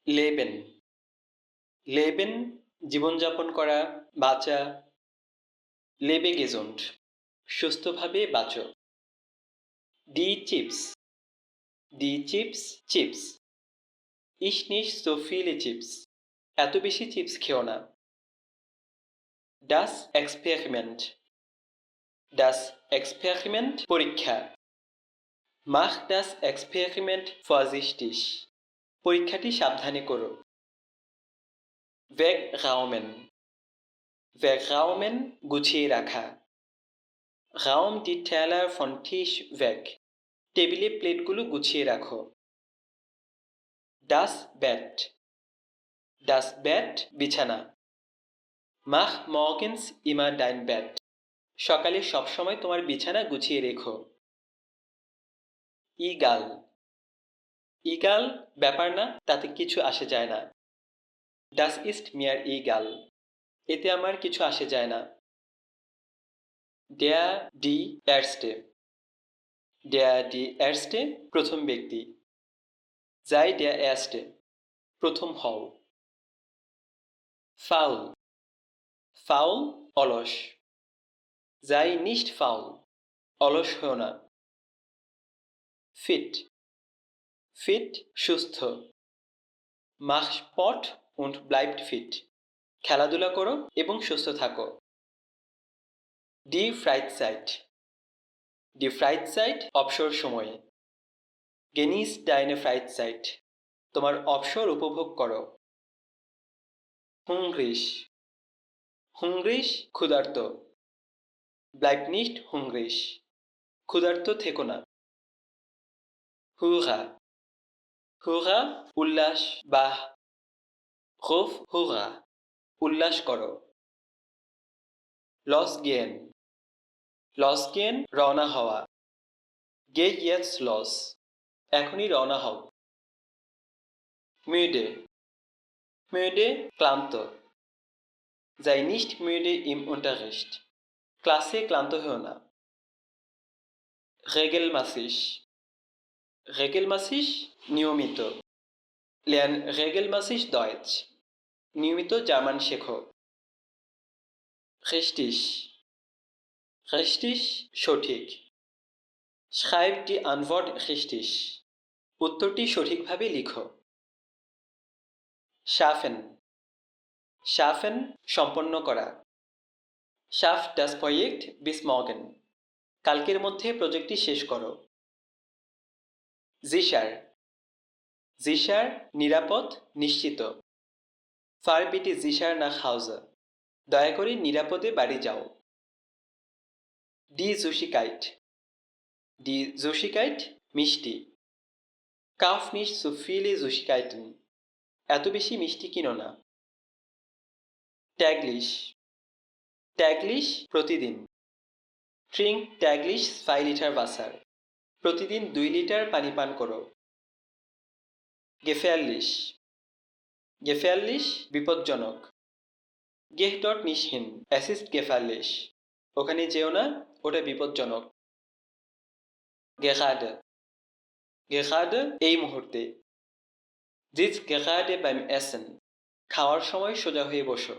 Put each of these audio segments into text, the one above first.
লেবেন। লেবেন জীবনযাপন করা, বাঁচা। লেবে গেজুন্ড সুস্থভাবে বাঁচো। ডি চিপস। ডি চিপস চিপস। ইস নিস সো viele চিপস এত বেশি চিপস খেও না। ডাস এক্সপেরিমেন্ট। ডাস এক্সপেরিমেন্ট পরীক্ষা। মাখ ডাস এক্সপেরিমেন্ট vorsichtig পরীক্ষাটি সাবধানে করো। wegräumen। wegräumen গুছিয়ে রাখা। raum die Teller von Tisch weg টেবিলে প্লেটগুলো গুছিয়ে রাখো। das Bett। das Bett বিছানা। mach morgens immer dein Bett সকালে সবসময় তোমার বিছানা গুছিয়ে রেখো। egal। egal ব্যাপার না, তাতে কিছু আসে যায় না। das ist mir egal এতে আমার কিছু আসে যায় না। der die erste। der die erste প্রথম ব্যক্তি। sei der erste প্রথম হও। faul। faul অলস। sei nicht faul অলস হও না। fit। fit সুস্থ। mach Sport und bleibt fit খেলাধুলা করো এবং সুস্থ থাকো। die Freizeit। die Freizeit অবসর সময়ে। genieß deine Freizeit তোমার অবসর উপভোগ করো। hungrig। hungrig ক্ষুধার্ত। bleib nicht hungrig ক্ষুধার্ত থেকো না। hurra। hurra উল্লাস বা ruf hurra উল্লাস করো। losgehen। losgehen রওনা হওয়া। geh jetzt los এখনই রওনা হও। müde। müde ক্লান্ত। sei nicht müde im Unterricht ক্লাসে ক্লান্ত হও না। regelmäßig। regelmäßig নিয়মিত। lern regelmäßig Deutsch নিয়মিত জার্মান শেখো। richtig। richtig সঠিক। schreib die Antwort richtig উত্তরটি সঠিকভাবে লিখো। schaffen। schaffen সম্পন্ন করা। schaff das Projekt bis morgen কালকের মধ্যে প্রজেক্টটি শেষ করো। sicher। sicher নিরাপদ, নিশ্চিত। fahr bitte sicher nach Hause দয়া করে নিরাপদে বাড়ি যাও। die Süßigkeit। die Süßigkeit মিষ্টি। kauf nicht so viele Süßigkeiten এত বেশি মিষ্টি কিনো না। täglich। täglich প্রতিদিন। trink täglich 2 Liter Wasser প্রতিদিন 2 লিটার পানি পান করো। gefährlich। gefährlich বিপজ্জনক। geh dort nicht hin es ist gefährlich ওখানে যেও না, ওটা বিপজ্জনক। gerade। gerade এই মুহূর্তে। sitz gerade beim Essen খাওয়ার সময় সোজা হয়ে বসো।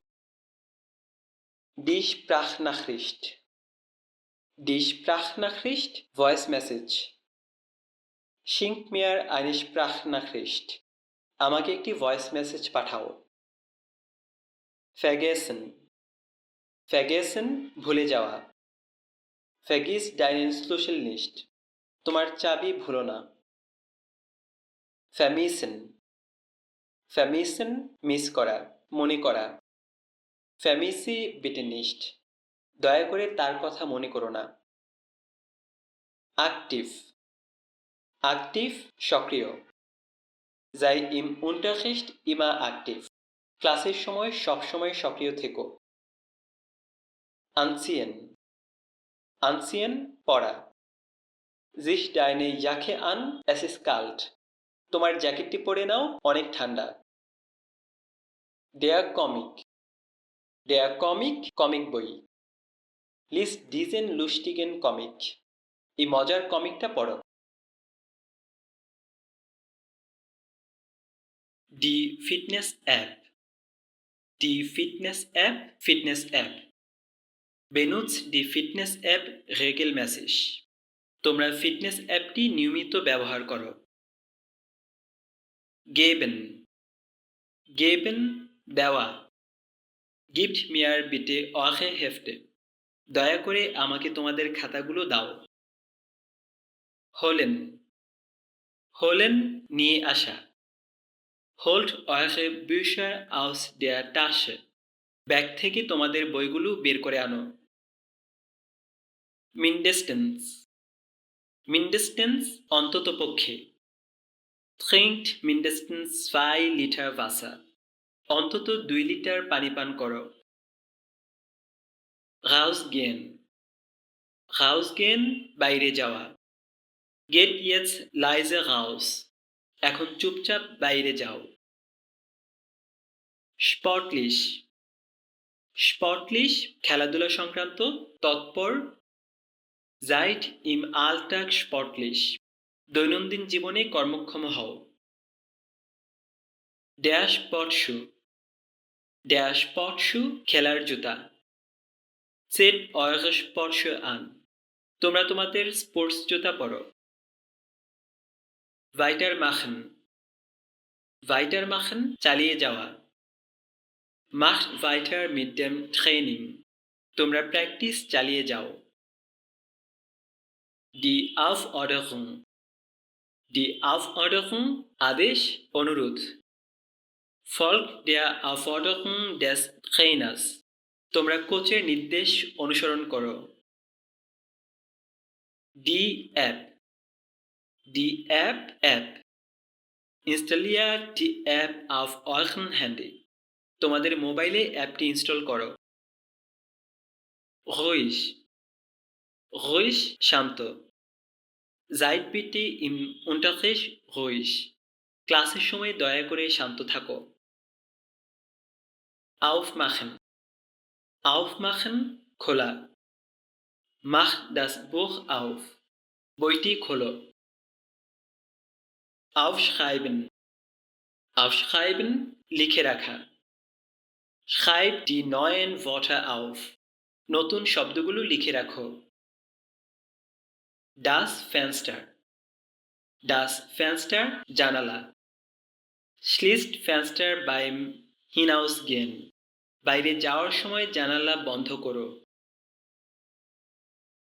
die Sprachnachricht। die Sprachnachricht voice message। schick mir eine Sprachnachricht আমাকে একটি ভয়েস মেসেজ পাঠাও। vergessen। vergessen ভুলে যাওয়া। vergiss deinen Schlüssel nicht তোমার চাবি ভুলো না। vermissen। vermissen মিস করা, মনে করা। vermisse bitte nicht দয়া করে তার কথা মনে করো না। aktiv। aktiv সক্রিয়। sei im Unterricht immer aktiv ক্লাসের সময় সবসময় সক্রিয় থেকো। anziehen। anziehen পরা। zieh deine Jacke an es ist kalt তোমার জ্যাকেটটি পরে নাও, অনেক ঠান্ডা। der Comic। der Comic comic বই। lies diesen lustigen Comic এই মজার কমিকটা পড়ো। Die Fitness-App. Die Fitness-App, Fitness-App. Benutzt die Fitness-App regelmäßig. তোমরা ফিটনেস অ্যাপটি নিয়মিত ব্যবহার করো। Geben. Geben দেওয়া। Gebt mir bitte eure Hefte. দয়া করে আমাকে তোমাদের খাতাগুলো দাও। Holen. Holen নিয়ে আসা। Holt eure Bücher aus der Tasche. Bag থেকে তোমাদের বইগুলো বের করে আনো। Mindestens. Mindestens অন্ততপক্ষে। Trinkt mindestens 2 Liter Wasser. অন্তত 2 লিটার পানি পান করো। Rausgehen. Rausgehen বাইরে যাওয়া। Geht jetzt leise raus. এখন চুপচাপ বাইরে যাও। Sportlich. Sportlich খেলাধুলা সংক্রান্ত, তৎপর। Seid im Alltag sportlich. দৈনন্দিন জীবনে কর্মক্ষম হও। Der Sportschuh. Der Sportschuh খেলার জুতা। Zieht eure Sportschuhe an. তোমরা তোমাদের স্পোর্টস জুতা পরো। Weitermachen. Weitermachen চালিয়ে যাওয়া। Macht weiter mit dem Training. তোমরা প্র্যাকটিস চালিয়ে যাও। Die Aufforderung. Die Aufforderung আদেশ, অনুরোধ। Folgt der Aufforderung des Trainers. তোমরা কোচের নির্দেশ অনুসরণ করো। Die App. Die App. Installiert die App auf eurem Handy. তোমাদের মোবাইলে অ্যাপটি ইনস্টল করো। Ruhig. Ruhig শান্ত। Seid bitte im Unterricht ruhig. ক্লাসের সময় দয়া করে শান্ত থাকো। Aufmachen. Aufmachen খোলা। Macht das Buch auf. বইটি খোলো। Aufschreiben. Aufschreiben লিখে রাখা। Schreibt die neuen Wörter auf. নতুন শব্দগুলো লিখে রাখো। Das Fenster. Das Fenster জানালা। Schließt Fenster beim Hinausgehen. বাইরে যাওয়ার সময় জানালা বন্ধ করো।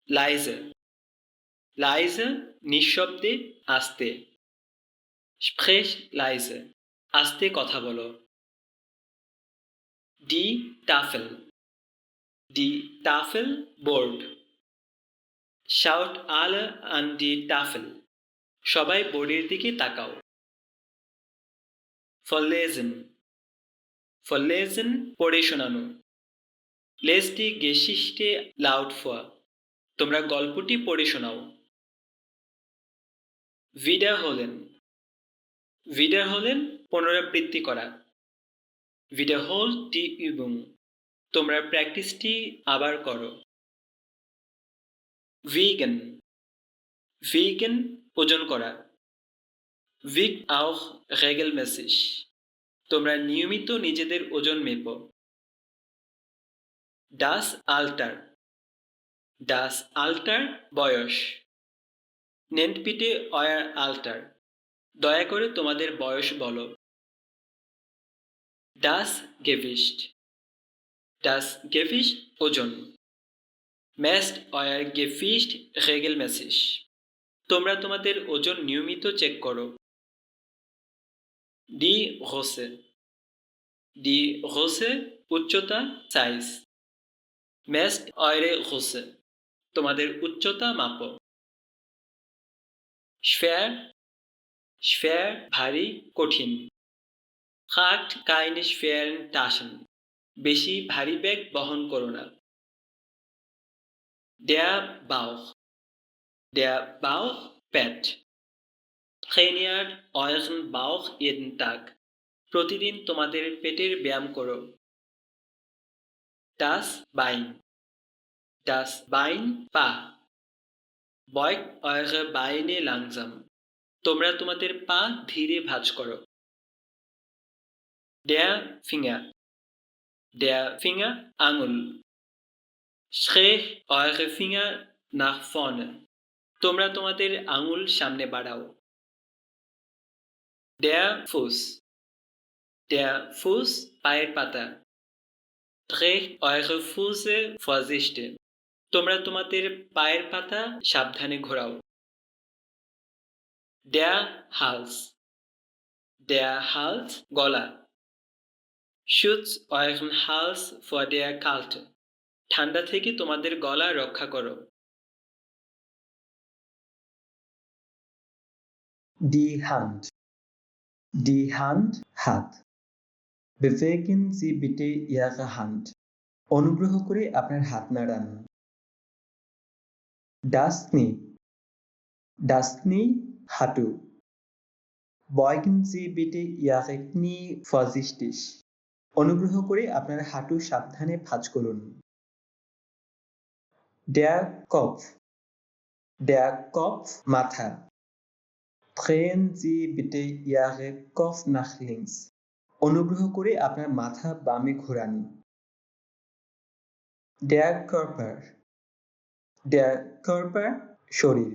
Leise. Leise নিঃশব্দে, আস্তে। Sprich leise. আস্তে কথা বলো। Die Tafel. Die Tafel Board. Schaut alle an die Tafel. সবাই বোর্ডের দিকে তাকাও। Vorlesen. Vorlesen পড়ে শোনানো। Lest die Geschichte laut vor. তোমরা গল্পটি পড়ে শোনাও। Wiederholen. Wiederholen পুনরাবৃত্তি করা। Wiederholt die Übung. তোমরা প্র্যাকটিসটি আবার করো। Wiegen. Wiegen ওজন করা। Wiegt auch regelmäßig. তোমরা নিয়মিত নিজেদের ওজন মেপো। Das Alter. Das Alter বয়স। Nennt bitte euer Alter. দয়া করে তোমাদের বয়স বলো। Das Gewicht. Das Gewicht ওজন। Messt euer Gewicht regelmäßig. তোমরা তোমাদের ওজন নিয়মিত চেক করো। Die Größe. Die Größe উচ্চতা, সাইজ। Messt eure Größe. তোমাদের উচ্চতা মাপো। Schwer. Schwer ভারী, কঠিন। Tragt keine schweren Taschen. বেশি ভারী ব্যাগ বহন করো না। Der Bauch. Der Bauch Pet. Trainiert euren Bauch jeden Tag. প্রতিদিন তোমাদের পেটের ব্যায়াম করো। Das Bein. Das Bein পা। Beugt eure Beine langsam. তোমরা তোমাদের পা ধীরে ভাঁজ করো। Der Finger. Der Finger, আঙুল। Strecht eure Finger nach vorne. তোমরা তোমাদের আঙুল সামনে বাড়াও। Der Fuß. Der Fuß, পায়ের পাতা। Dreht eure Füße vorsichtig. তোমরা তোমাদের পায়ের পাতা সাবধানে ঘোরাও। Der Hals. Der Hals, গলা। Schützt euren Hals vor der Kälte. ঠান্ডা থেকে তোমাদের গলা রক্ষা করো। Die Hand. Die Hand, হাত। Bewegen Sie bitte Ihre Hand. অনুগ্রহ করে আপনার হাত নাড়ান। Das Knie. Das Knie, হাঁটু। Beugen Sie bitte Ihre Knie vorsichtig. অনুগ্রহ করে আপনার হাঁটু সাবধানে ভাঁজ করুন। Der Kopf. Der Kopf, মাথা। Drehen Sie bitte Ihren Kopf nach links. অনুগ্রহ করে আপনার মাথা বামে ঘোরান। Der Körper. Der Körper, শরীর।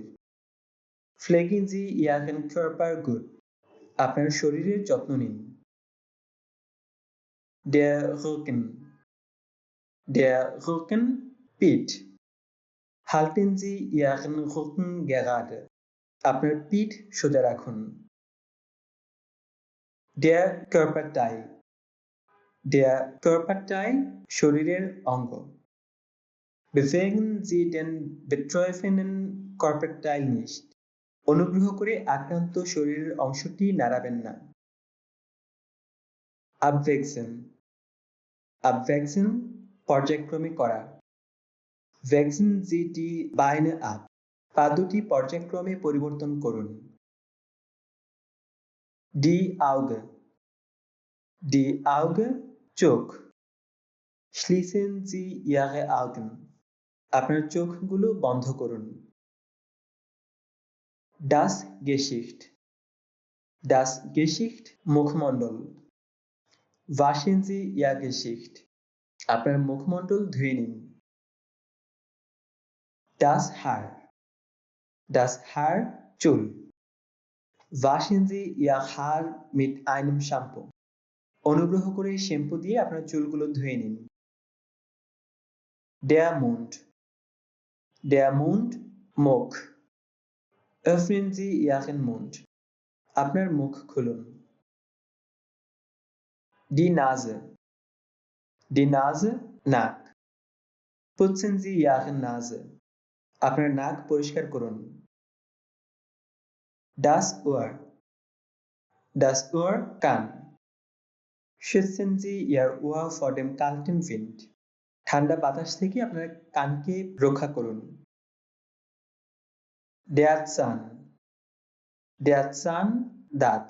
Pflegen Sie Ihren Körper gut. আপনার শরীরের যত্ন নিন। Der Rücken. Der Rücken, পিঠ। Halten Sie Ihren Rücken gerade. আপনার পিঠ সোজা রাখুন। Der Körperteil. Der Körperteil, শরীরের অঙ্গ। Bewegen Sie den betroffenen Körperteil nicht. অনুগ্রহ করে আক্রান্ত শরীরের অংশটি নাড়াবেন না। Abwechseln. Abwechseln, পর্যায়ক্রমে করা। Wechseln Sie die Beine ab. পা দুটি পর্যায়ক্রমে পরিবর্তন করুন। Die Augen. Die Augen, চোখ। Schließen Sie Ihre Augen. আপনার চোখগুলো বন্ধ করুন। Das Gesicht. Das Gesicht, মুখমণ্ডল। Waschen Sie Ihr Gesicht. আপনার মুখমণ্ডল ধুয়ে নিন। Das Haar. Das Haar, চুল। Waschen Sie Ihr Haar mit einem Shampoo. অনুগ্রহ করে শ্যাম্পু দিয়ে আপনার চুলগুলো ধুয়ে নিন। Der Mund. Der Mund, মুখ। Öffnen Sie Ihren Mund. আপনার মুখ খুলুন। Die Nase. Die Nase, নাক। Putzen Sie Ihre Nase. আপনার নাক পরিষ্কার করুন। Das Ohr. Das Ohr, কান। Schützen Sie Ihr Ohr vor dem kalten Wind. ঠান্ডা বাতাস থেকে আপনার কানকে রক্ষা করুন। Der Zahn. Der Zahn, দাঁত।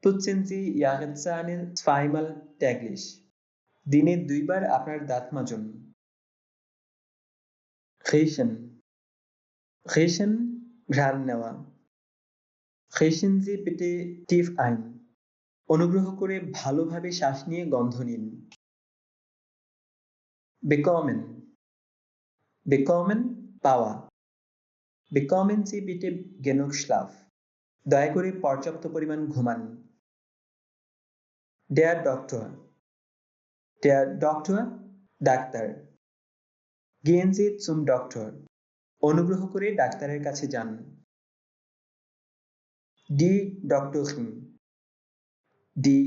Putzen Sie Ihre Zähne zweimal täglich. দিনে 2 বার আপনার দাঁত মাজুন। Riechen. Riechen, ঘ্রাণ নেওয়া। Riechen Sie bitte tief ein. অনুগ্রহ করে ভালোভাবে শ্বাস নিয়ে গন্ধ নিন। Bekommen. Bekommen, পাওয়া। Bekommen Sie bitte genug Schlaf. দয়া করে পর্যাপ্ত পরিমাণ ঘুমান। Der Doktor. Der Doktor, doctor. Gehen Sie zum Doktor. অনুগ্রহ করে ডাক্তারের কাছে যান। Die Doktorin. Die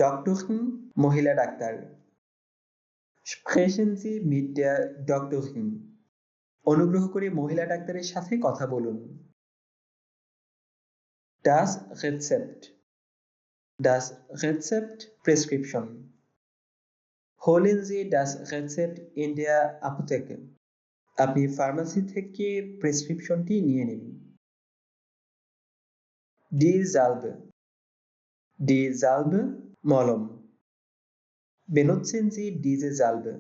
Doktorin, মহিলা doctor. Sprechen Sie mit der Doktorin. অনুগ্রহ করে মহিলা ডাক্তারের সাথে কথা বলুন। Das Rezept. Das Rezept, Prescription. Holen Sie das Rezept in der Apotheke. আপনি ফার্মেসি থেকে প্রেসক্রিপশনটি নিয়ে নিন। Die Salbe. Die Salbe, মলম। Benutzen Sie diese Salbe.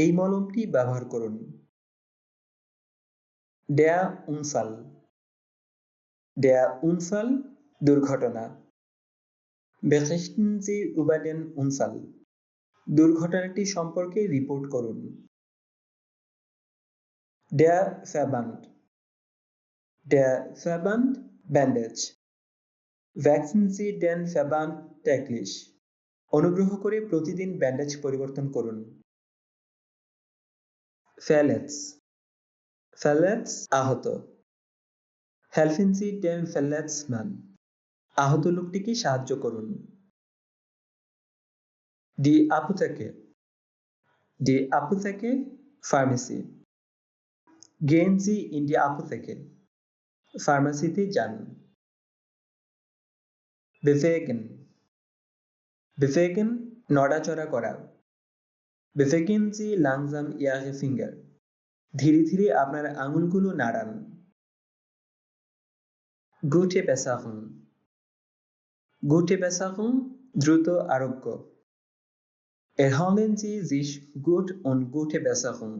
এই মলমটি ব্যবহার করুন। Der Unfall. Der Unfall, দুর্ঘটনা। Berichten Sie über den Unfall. দুর্ঘটনাটি সম্পর্কে রিপোর্ট করুন। Der Verband. Der Verband Bandage. Wechseln Sie den Verband täglich. অনুগ্রহ করে প্রতিদিন ব্যান্ডেজ পরিবর্তন করুন। Verletzt. Verletzt আহত। Helfen Sie dem Verletzten. আহত লোকটিকে সাহায্য করুন। Die Apotheke. Die Apotheke Pharmacy. Gehen Sie in die Apotheke. ফার্মেসিতে যান। Bewegen. Bewegen নড়াচড়া করা। Bewegen Sie langsam Ihre Finger. ধীরে ধীরে আপনার আঙুলগুলো নাড়ান। Gute Besserung. Gute Besserung দ্রুত আরোগ্য। Erholen Sie sich gut und gute Besserung.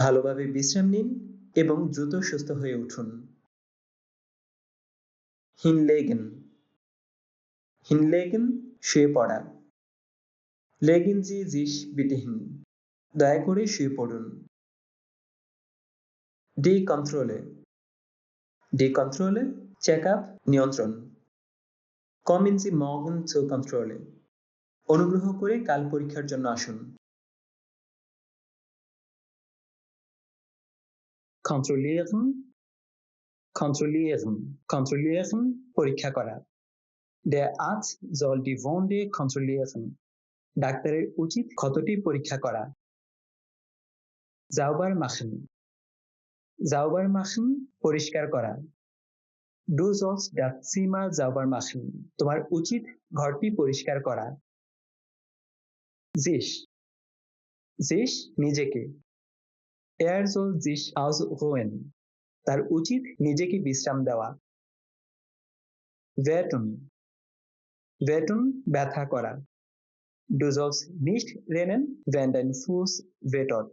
ভালোভাবে বিশ্রাম নিন এবং দ্রুত সুস্থ হয়ে উঠুন। Hinlegen. Hinlegen শুয়ে পড়া। Legen Sie sich bitte hin. দয়া করে শুয়ে পড়ুন। Die Kontrolle. Die Kontrolle checkup নিয়ন্ত্রণ। Kommen Sie morgen zur Kontrolle. অনুগ্রহ করে কাল পরীক্ষার জন্য আসুন। Kontrollieren. Kontrollieren. Kontrollieren পরীক্ষা করা। Der Arzt soll die Wunde kontrollieren. ডাক্তারের উচিত ক্ষতটি পরীক্ষা করা। Sauber machen. Sauber machen পরিষ্কার করা। Du sollst das Zimmer sauber machen. তোমার উচিত ঘরটি পরিষ্কার করা। Sich. Sich নিজেকে। Er soll sich ausruhen. তার উচিত নিজেকে বিশ্রাম দেওয়া। Wehtun. Wehtun ব্যথা করা। Du sollst nicht rennen, wenn dein Fuß wehtut.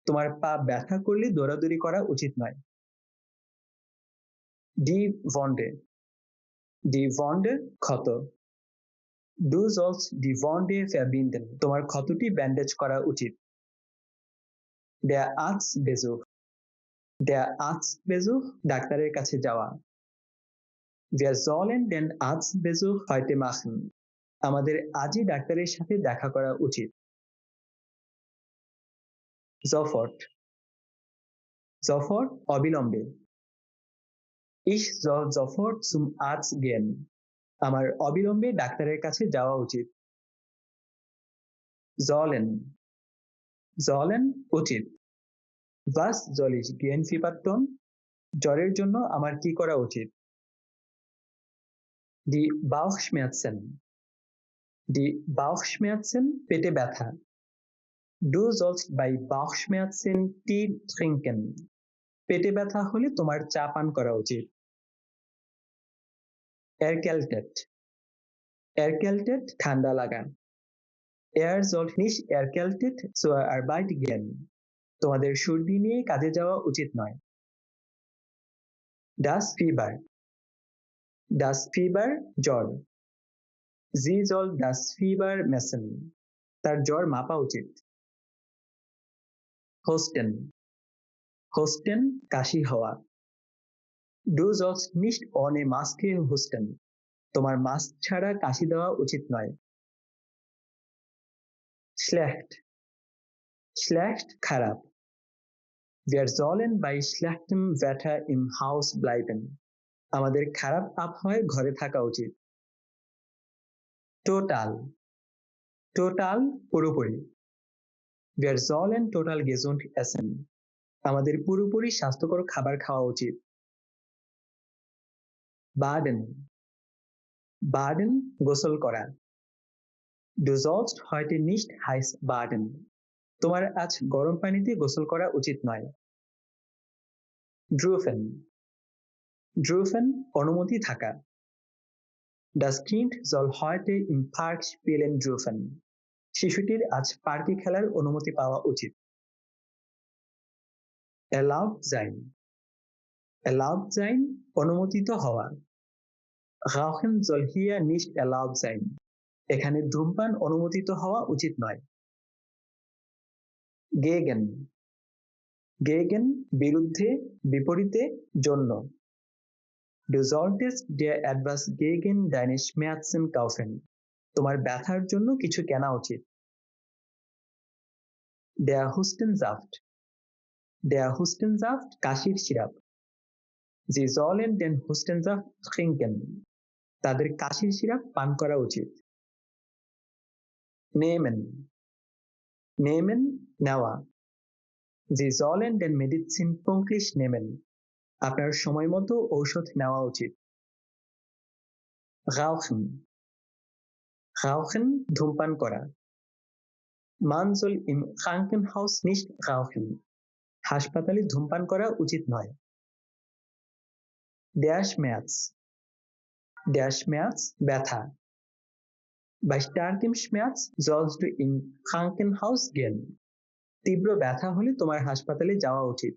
তোমার পা ব্যথা করলে দৌড়াদৌড়ি করা উচিত নয়। Die Wunde. Die Wunde ক্ষত। Du sollst die Wunde verbinden. তোমার ক্ষতটি ব্যান্ডেজ করা উচিত। Der Arztbesuch. Der Arztbesuch ডাক্তারের কাছে যাওয়া। Wir sollen den Arztbesuch heute machen. আমাদের আজই ডাক্তারের সাথে দেখা করা উচিত। Sofort. Sofort অবিলম্বে। Ich soll sofort zum Arzt gehen. আমার অবিলম্বে ডাক্তারের কাছে যাওয়া উচিত। Sollen. Sollen উচিত। Was soll ich gehen Fieber tun? জ্বরের জন্য আমার কি করা উচিত? Die Bauchschmerzen. Die Bauchschmerzen পেটে ব্যথা। Du sollst bei Bauchschmerzen Tee trinken. পেটে ব্যথা হলে তোমার চা পান করা উচিত। Erkältet. Erkältet ঠান্ডা লাগা। Er soll nicht erkältet zur Arbeit gehen. তোমাদের সর্দি নিয়ে কাজে যাওয়া উচিত নয়। Das Fieber. Das Fieber জ্বর। Sie soll das Fieber messen. তার জ্বর মাপা উচিত। Husten. Husten কাশি হওয়া। Du sollst nicht ohne Maske husten. তোমার মাস্ক ছাড়া কাশি দেওয়া উচিত নয়। Schlecht. Schlecht খারাপ। Wir sollen bei schlechtem Wetter im Haus bleiben. আমাদের খারাপ আবহাওয়ায় ঘরে থাকা উচিত। Total. Total পুরোপুরি। Wir sollen total gesund essen. আমাদের পুরোপুরি স্বাস্থ্যকর খাবার খাওয়া উচিত। Baden. Baden গোসল করা। Du sollst heute nicht heiß baden. তোমার আজ গরম পানিতে গোসল করা উচিত নয়। Dürfen. Dürfen অনুমতি থাকা। Das Kind soll heute im Park spielen dürfen. শিশুটির আজ পার্কে খেলার অনুমতি পাওয়া উচিত। Erlaubt sein. Erlaubt sein অনুমোদিত হওয়া। Rauchen soll hier nicht erlaubt sein. এখানে ধূমপান অনুমোদিত হওয়া উচিত নয়। Gegen gegen বিরুদ্ধে, বিপরীতে, জন্য। Du solltest dir etwas gegen deine Schmerzen kaufen. তোমার ব্যথার জন্য কিছু কেনা উচিত। Der Hustensaft der Hustensaft কাশির syrup. Sie sollen den Hustensaft trinken. তাদের কাশির সিরাপ পান করা উচিত। Nehmen nehmen নেওয়া। Sie sollen den Medizin pünktlich nehmen. আপনার সময় মতো ঔষধ নেওয়া উচিত। Rauchen rauchen ধূমপান করা। Man soll im Krankenhaus nicht rauchen. হাসপাতালে ধূমপান করা উচিত নয়। Der Schmerz ব্যথা। Bei starkem Schmerz sollst du im Krankenhaus gehen. তীব্র ব্যথা হলে তোমার হাসপাতালে যাওয়া উচিত।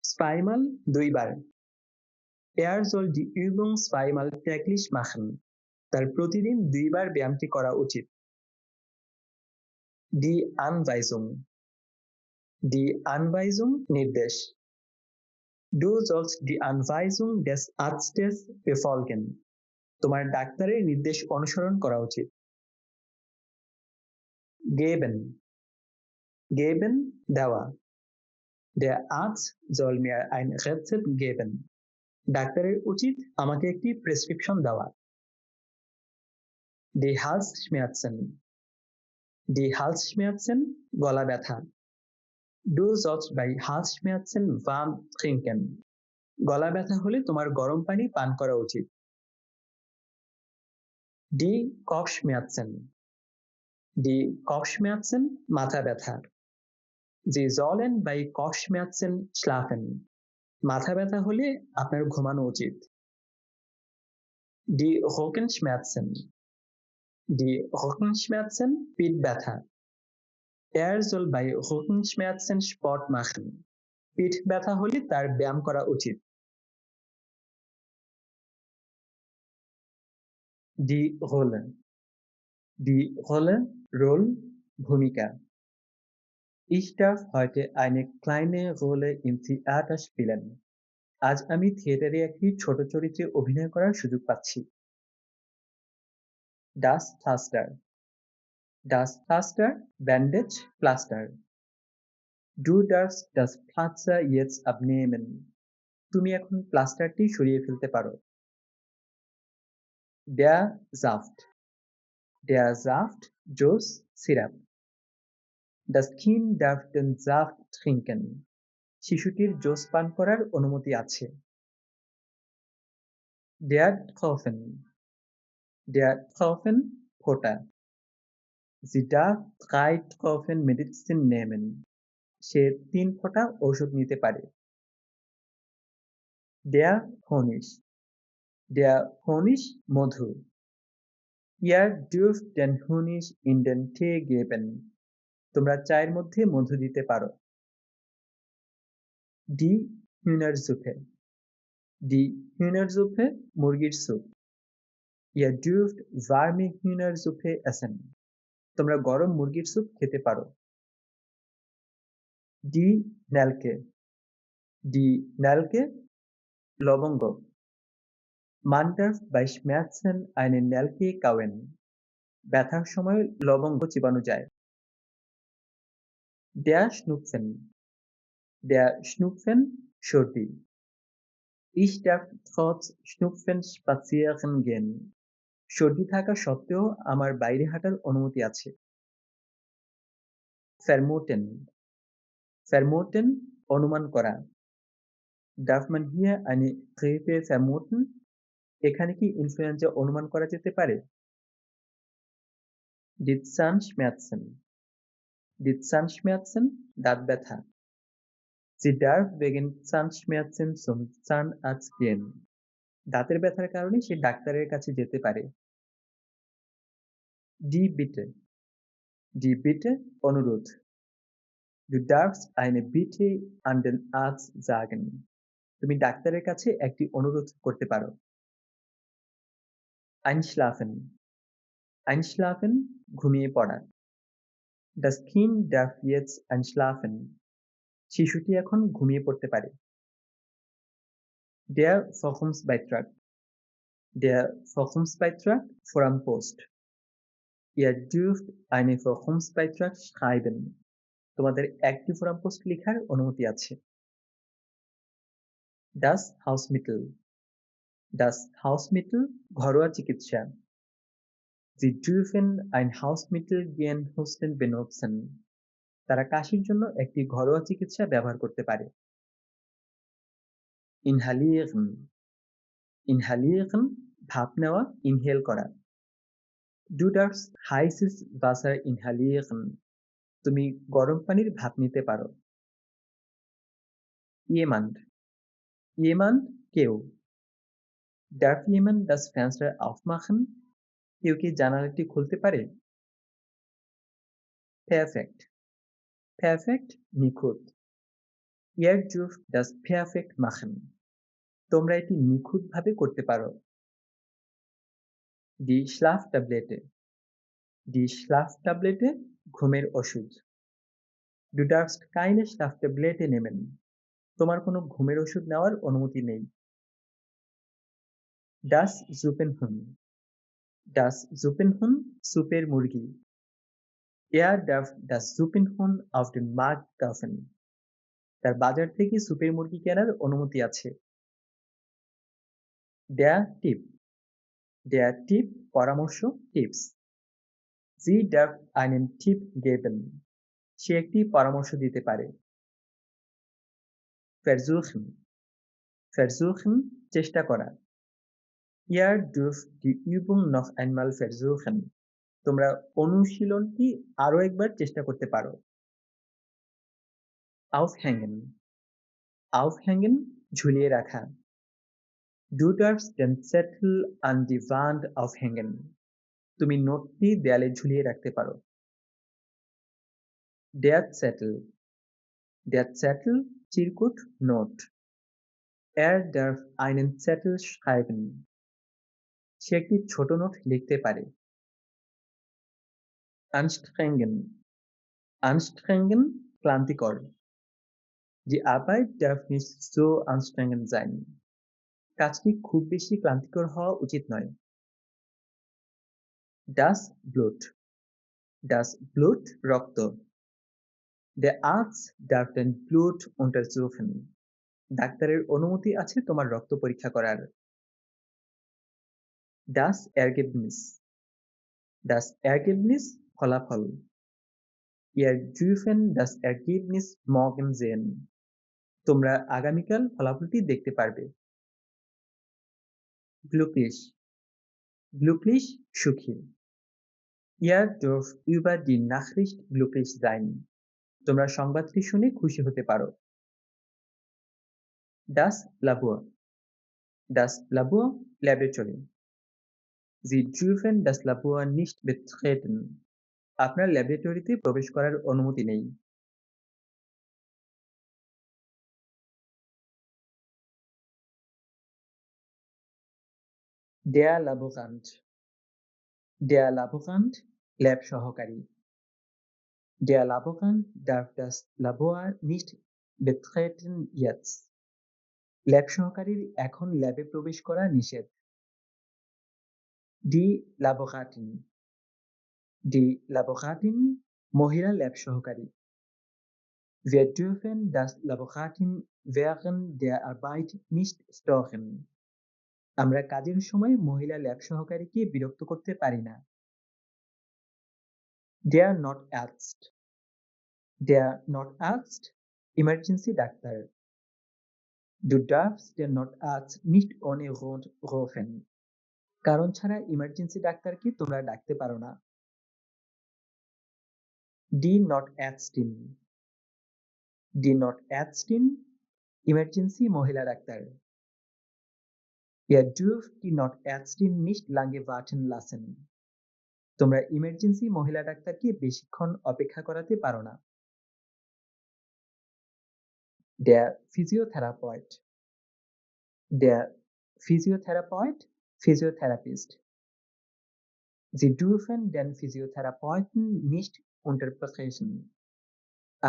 Zweimal দুইবার। Er soll die Übung zweimal täglich machen. তার প্রতিদিন দুইবার ব্যায়ামটি করা উচিত। Die Anweisung নির্দেশ। Du sollst die Anweisung des Arztes befolgen. তোমার ডাক্তারের নির্দেশ অনুসরণ করা উচিত। Geben দেওয়া। Der Arzt soll mir ein Rezept geben. ডাক্তারের উচিত আমাকে একটি প্রেসক্রিপশন দেওয়া। Die Halsschmerzen গলা ব্যথা। Du sollst bei Halsschmerzen warm trinken. গলা ব্যথা হলে তোমার গরম পানি পান করা উচিত। Die Kopfschmerzen মাথা ব্যথা। Sie sollen bei Kopfschmerzen schlafen. মাথা ব্যথা হলে আপনার ঘুমানো উচিত। Die Rückenschmerzen পিঠ ব্যথা। Er soll bei Rückenschmerzen Sport machen. পিঠ ব্যথা হলে তার ব্যায়াম করা উচিত। Die Rolle Roll ভূমিকা। Ich darf heute eine kleine Rolle im Theater spielen. আজ আমি থিয়েটারে একটি ছোট চরিত্রে অভিনয় করার সুযোগ পাচ্ছি। Das Pflaster Bandage Plaster. Du darfst das Pflaster jetzt abnehmen. তুমি এখন প্লাস্টারটি সরিয়ে ফেলতে পারো। Der Saft Juice Syrup. Das Kind darf den Saft trinken. শিশুটির জুস পান করার অনুমতি আছে। Der Tropfen ফোঁটা। Sie darf 3 Tropfen Medizin nehmen. সে 3 ফোঁটা ঔষধ নিতে পারে। Der Honig Madhu. Ihr dürft den Honig in den Tee geben. তোমরা চায়ের মধ্যে মধু দিতে পারো। Die Hühnersuppe মুরগির soup. Ihr dürft warme Hühnersuppe essen. তোমরা গরম মুরগির স্যুপ খেতে পারো। Die Nelke লবঙ্গ। Man darf bei Schmerzen eine Nelke kauen. ব্যথার সময় লবঙ্গ চিবানো যায়। Der Schnupfen সর্দি। Ich darf trotz Schnupfen spazieren gehen. সর্দি থাকা সত্ত্বেও আমার বাইরে হাঁটার অনুমতি আছে। Vermuten অনুমান করা। Darf man hier eine Grippe vermuten? এখানে কি ইনফ্লুয়েঞ্জা অনুমান করা যেতে পারে? Die Zahnschmerzen দাঁত ব্যথা। Sie darf wegen Zahnschmerzen zum Zahnarzt gehen. দাঁতের ব্যথার কারণে সে ডাক্তারের কাছে যেতে পারে। Die Bitte অনুরোধ। Du darfst eine Bitte an den Arzt sagen. তুমি ডাক্তারের কাছে একটি অনুরোধ করতে পারো। einschlafen, einschlafen ঘুমিয়ে পড়া। Das Kind darf jetzt einschlafen. শিশুটি এখন ঘুমিয়ে পড়তে পারে। Der Forschungsbeitrag, der Forschungsbeitrag Forum-Post. Ihr dürft einen Forschungsbeitrag schreiben. তোমাদের একটি ফোরাম পোস্ট লেখার অনুমতি আছে। Das Hausmittel, das Hausmittel ঘরোয়া চিকিৎসা। Sie dürfen ein Hausmittel gegen Husten benutzen. তারা কাশির জন্য একটি ঘরোয়া চিকিৎসা ব্যবহার করতে পারে। Inhalieren, inhalieren ভাপ নেওয়া, ইনহেল করা। Du darfst heißes Wasser inhalieren. তুমি গরম পানির ভাপ নিতে পারো। Jemand, jemand কেউ। Darf jemand das Fenster aufmachen? কেউ কি জানালাটি খুলতে পারে? Perfekt, perfekt নিখুঁত। Ihr dürft das perfekt machen. তোমরা এটি নিখুঁতভাবে করতে পারো। Die Schlaftablette, die Schlaftablette ঘুমের ওষুধ। Du darfst keine Schlaftablette nehmen. তোমার কোনো ঘুমের ওষুধ নেওয়ার অনুমতি নেই। Das Suppenhuhn, das Suppenhuhn সুপের মুরগি। Er darf das Suppenhuhn auf dem Markt kaufen. তার বাজার থেকে সুপের মুরগি কেনার অনুমতি আছে। Der Tipp, der Tipp পরামর্শ, tips. Sie darf einen Tipp geben. সে একটি পরামর্শ দিতে পারে। Versuchen, versuchen চেষ্টা করা। Ihr dürft die Übung noch einmal versuchen. তোমরা অনুশীলনটি আরো একবার চেষ্টা করতে পারো। Aufhängen, aufhängen ঝুলিয়ে রাখা। Du darfst den Zettel an die Wand aufhängen. তুমি নোটটি দেয়ালে ঝুলিয়ে রাখতে পারো। Der Zettel, der Zettel চিরকুট, note. Er darf einen Zettel schreiben. সে একটি ছোট নোট লিখতে পারে। Anstrengen, anstrengen ক্লান্তিকর। Die Arbeit darf nicht so anstrengend sein. কাজটি খুব বেশি ক্লান্তিকর হওয়া উচিত নয়। Das Blut, das Blut রক্ত। Der Arzt darf dein Blut untersuchen. ডাক্তারের অনুমতি আছে তোমার রক্ত পরীক্ষা করার। Das Ergebnis, das Ergebnis ফলাফল। Ihr dürfen das Ergebnis morgen sehen. তোমরা আগামীকাল ফলাফলটি দেখতে পারবে। Glücklich, glücklich সুখী। Ihr dürft über die Nachricht glücklich sein. তোমরা সংবাদটি শুনে খুশি হতে পারো। Das Labor, das Labor laboratory. Sie dürfen das Labor nicht betreten. আপনার ল্যাবরেটরিতে প্রবেশ করার অনুমতি নেই। Der Laborant, der Laborant lab সহকারী। Der Laborant darf das Labor nicht betreten jetzt. Lab সহকারীর এখন ল্যাবে প্রবেশ করা নিষেধ। Die Laborantin, die Laborantin মহিলা ল্যাব সহকারী। Wir dürfen das Laborantin während der Arbeit nicht stören. আমরা কাজের সময় মহিলা ল্যাব সহকারীকে বিরক্ত করতে পারি না। Der Notarzt, der Notarzt emergency doctor. Du darfst den Notarzt nicht ohne Grund rufen. কারণ ছাড়া ইমার্জেন্সি ডাক্তারকে তোমরা ডাকতে পারো না। Die Notärztin, die Notärztin emergency মহিলা doctor. Ihr dürft die Notärztin nicht lange warten lassen. তোমরা ইমার্জেন্সি মহিলা ডাক্তারকে বেশিক্ষণ অপেক্ষা করাতে পারো না। Der Physiotherapeut, Der Physiotherapeut, Physiotherapist. Sie dürfen den Physiotherapeuten nicht unterbrechen.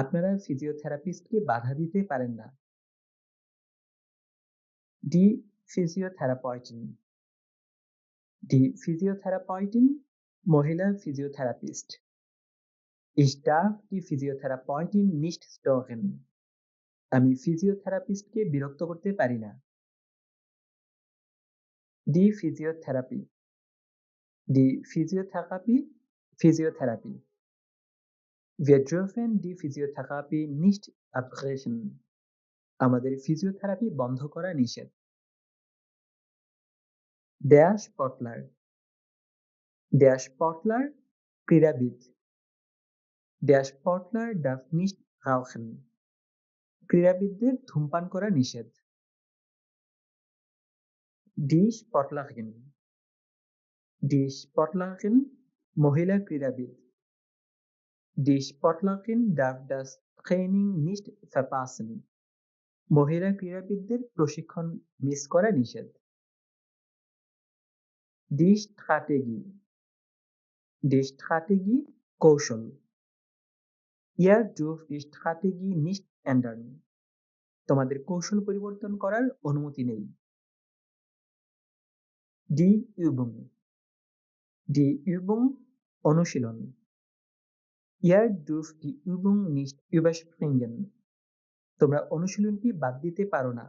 আপনারা ফিজিওথেরাপিস্টকে বাধা দিতে পারেন না। Die Physiotherapeutin. Die Physiotherapeutin, মহিলা physiotherapist. Ich darf die Physiotherapeutin nicht stören. আমি ফিজিওথেরাপিস্টকে বিরক্ত করতে পারি না। Die Physiotherapie. Die Physiotherapie, Physiotherapie. Wir dürfen die Physiotherapie nicht abbrechen. আমাদের ফিজিওথেরাপি বন্ধ করা নিষেধ। Der Sportler. Der Sportler, ক্রীড়াবিদ। Der Sportler darf nicht rauchen. ক্রীড়াবিদদের ধূমপান করা নিষেধ। Die Sportlerin. Die Sportlerin, মহিলা ক্রীড়াবিদ। Die Sportlerin darf das Training nicht verpassen. মহিলা ক্রীড়াবিদদের প্রশিক্ষণ মিস করা নিষেধ। Die Strategie. Die Strategie, কৌশল। Ihr dürft die Strategie nicht ändern. তোমাদের কৌশল পরিবর্তন করার অনুমতি নেই। Die Übung. Die Übung, অনুশীলন। Ihr dürft die Übung nicht überspringen. তোমরা অনুশীলনটি বাদ দিতে পারো না।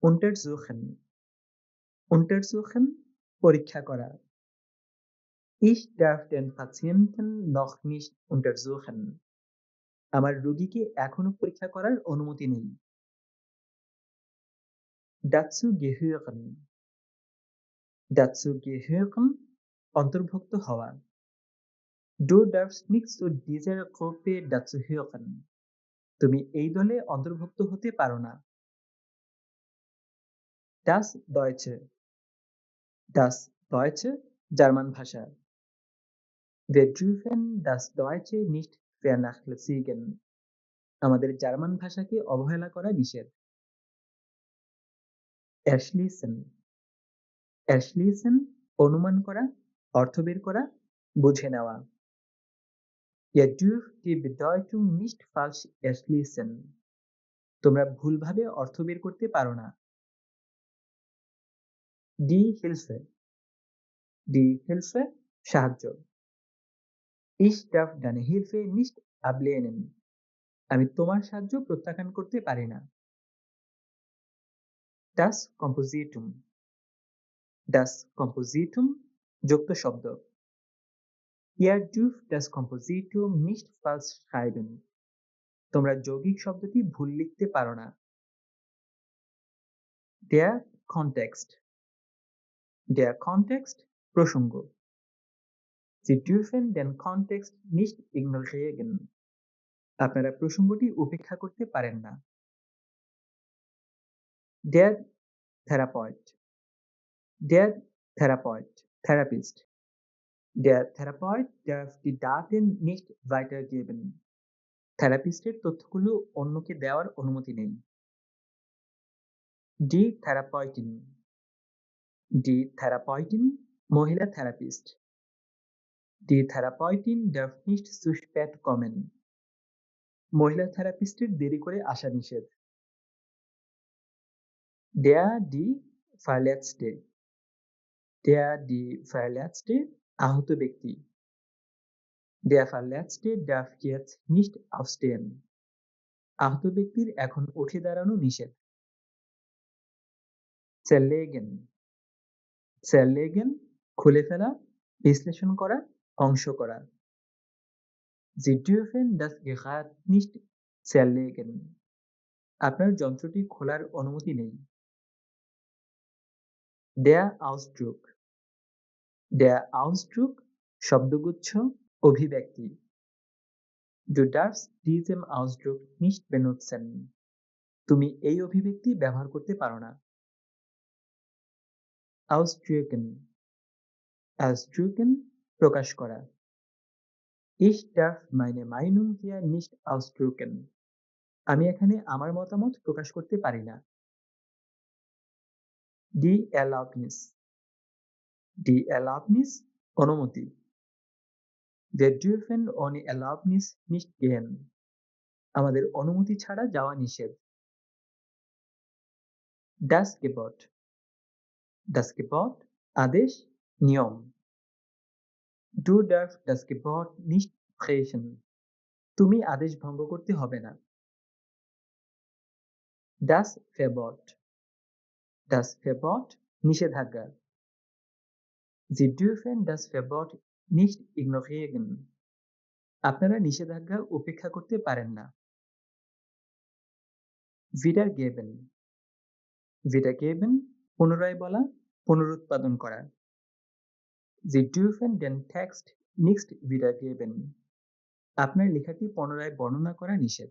Untersuchen. Untersuchen, পরীক্ষা করা। Ich darf den Patienten noch nicht untersuchen. আমার রোগীকে এখনো পরীক্ষা করার অনুমতি নেই। Dazu gehören. Dazu gehören, অন্তর্ভুক্ত হওয়া। Du darfst nicht zu dieser Gruppe dazugehören. তুমি এই দলে অন্তর্ভুক্ত হতে পারো না। Das Deutsche. Das Deutsche, German ভাষা। Wir dürfen das Deutsche nicht vernachlässigen. আমাদের জার্মান ভাষাকে অবহেলা করা নিষেধ। Erschließen. Erschließen, অনুমান করা, অর্থ বের করা, বুঝে নেওয়া। Ihr dürft die Bedeutung nicht falsch erschließen. তোমরা ভুলভাবে অর্থ বের করতে পারো না। Die Hilfe. Die Hilfe, সাহায্য। Ich darf deine Hilfe nicht ablehnen. আমি তোমার সাহায্য প্রত্যাখ্যান করতে পারি না। Das Kompositum. Das Kompositum, যুক্ত শব্দ। Ihr dürft das Kompositum nicht falsch schreiben. তোমরা যৌগিক শব্দটি ভুল লিখতে পারো না। Der Kontext. Der Kontext, প্রসঙ্গ। Sie dürfen den Kontext nicht ignorieren. আপনারা প্রসঙ্গটি উপেক্ষা করতে পারেন না। Der Therapeut. Der Therapeut, Therapist. Der Therapeut darf die Daten nicht weitergeben. থেরাপিস্টের তথ্যগুলো অন্যকে দেওয়ার অনুমতি নেই। Die Therapeutin. Die Therapeutin, মহিলা therapist. Die Therapeutin darf nicht zu spät kommen. মহিলা থেরাপিস্টের দেরি করে আসা নিষেধ। Der, die Verletzte. Der, die Verletzte, আহত ব্যক্তি। Der Verletzte darf jetzt nicht aufstehen. আহত ব্যক্তির এখন উঠে দাঁড়ানো নিষেধ। Zerlegen. Zerlegen, খুলে ফেলা, বিশ্লেষণ করা, ধ্বংস করা। Sie dürfen das Gerät nicht zerlegen. আপনার যন্ত্রটি খোলার অনুমতি নেই। Der Ausdruck. Der Ausdruck, শব্দগুচ্ছ, অভিব্যক্তি। Du darfst diesen Ausdruck nicht benutzen. তুমি এই অভিব্যক্তি ব্যবহার করতে পারো না। Ausdrücken. Ausdrücken, প্রকাশ করা। Ich darf meine Meinung hier nicht ausdrücken. আমি এখানে আমার মতামত প্রকাশ করতে পারি না। Die Erlaubnis. Die Erlaubnis অনুমতি। Wir dürfen ohne Erlaubnis nicht gehen. আমাদের অনুমতি ছাড়া যাওয়া নিষেধ। Das Gebot. Das Gebot আদেশ, নিয়ম। Du darfst das Gebot nicht brechen. তুমি আদেশ ভঙ্গ করতে হবে না। Das Verbot. Das Verbot নিষেধাজ্ঞা। Sie dürfen das Verbot nicht ignorieren. আপনারা নিষেধাজ্ঞা উপেক্ষা করতে পারেন না। Wiedergeben. Wiedergeben পুনরায় বলা, পুনরুৎপাদন করা। Sie dürfen den Text nicht wiedergeben. আপনার লেখাটি পুনরায় বর্ণনা করা নিষেধ।